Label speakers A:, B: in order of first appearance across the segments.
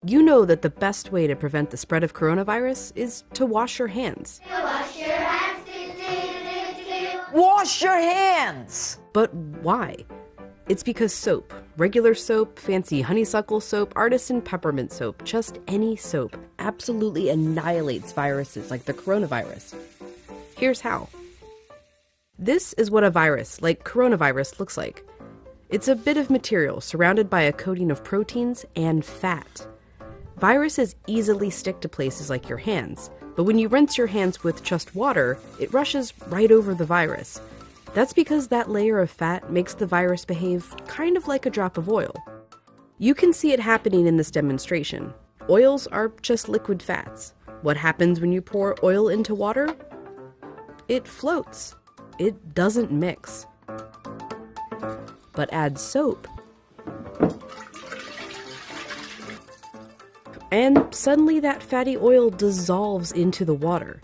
A: You know that the best way to prevent the spread of coronavirus is to wash your hands.
B: Wash your hands.
C: Wash your hands!
A: But why? It's because soap, regular soap, fancy honeysuckle soap, artisan peppermint soap, just any soap, absolutely annihilates viruses like the coronavirus. Here's how. This is what a virus, like coronavirus, looks like. It's a bit of material surrounded by a coating of proteins and fat. Viruses easily stick to places like your hands, but when you rinse your hands with just water, it rushes right over the virus. That's because that layer of fat makes the virus behave kind of like a drop of oil. You can see it happening in this demonstration. Oils are just liquid fats. What happens when you pour oil into water? It floats. It doesn't mix. But add soap, and suddenly that fatty oil dissolves into the water.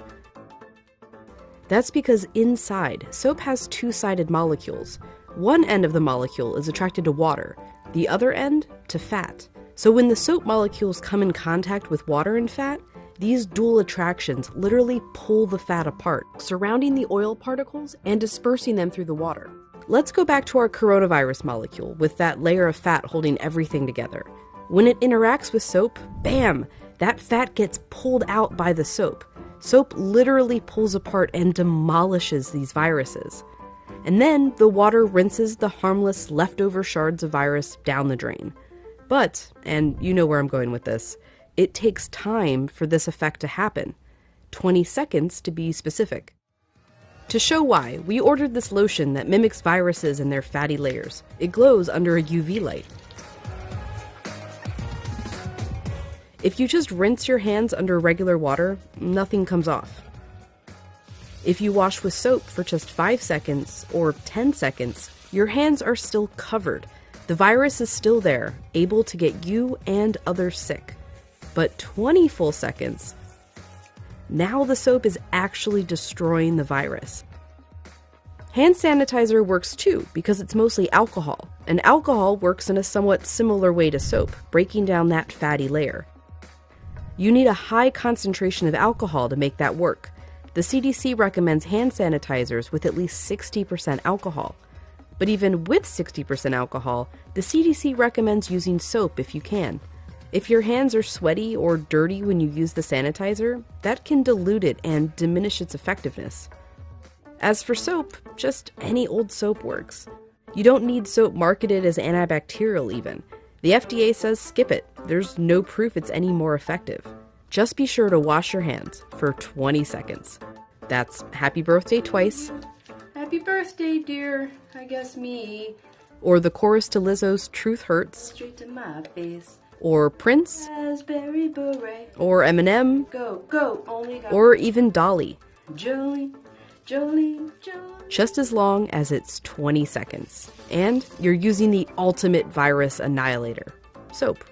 A: That's because inside, soap has two-sided molecules. One end of the molecule is attracted to water, the other end to fat. So when the soap molecules come in contact with water and fat, these dual attractions literally pull the fat apart, surrounding the oil particles and dispersing them through the water. Let's go back to our coronavirus molecule with that layer of fat holding everything together. When it interacts with soap, bam, that fat gets pulled out by the soap. Soap literally pulls apart and demolishes these viruses. And then the water rinses the harmless leftover shards of virus down the drain. But, and you know where I'm going with this, it takes time for this effect to happen. 20 seconds to be specific. To show why, we ordered this lotion that mimics viruses and their fatty layers. It glows under a UV light. If you just rinse your hands under regular water, nothing comes off. If you wash with soap for just 5 seconds or 10 seconds, your hands are still covered. The virus is still there, able to get you and others sick. But 20 full seconds, now the soap is actually destroying the virus. Hand sanitizer works too because it's mostly alcohol, and alcohol works in a somewhat similar way to soap, breaking down that fatty layer. You need a high concentration of alcohol to make that work. The CDC recommends hand sanitizers with at least 60% alcohol. But even with 60% alcohol, the CDC recommends using soap if you can. If your hands are sweaty or dirty when you use the sanitizer, that can dilute it and diminish its effectiveness. As for soap, just any old soap works. You don't need soap marketed as antibacterial even. The FDA says skip it. There's no proof it's any more effective. Just be sure to wash your hands for 20 seconds. That's happy birthday twice.
D: Happy birthday, dear. I guess me.
A: Or the chorus to Lizzo's Truth Hurts.
D: Straight to my face.
A: Or Prince.
D: Raspberry beret.
A: Or Eminem.
D: Go, go, only got.
A: Or even Dolly.
D: Jolene, Jolene, Jolene.
A: Just as long as it's 20 seconds. And you're using the ultimate virus annihilator, soap.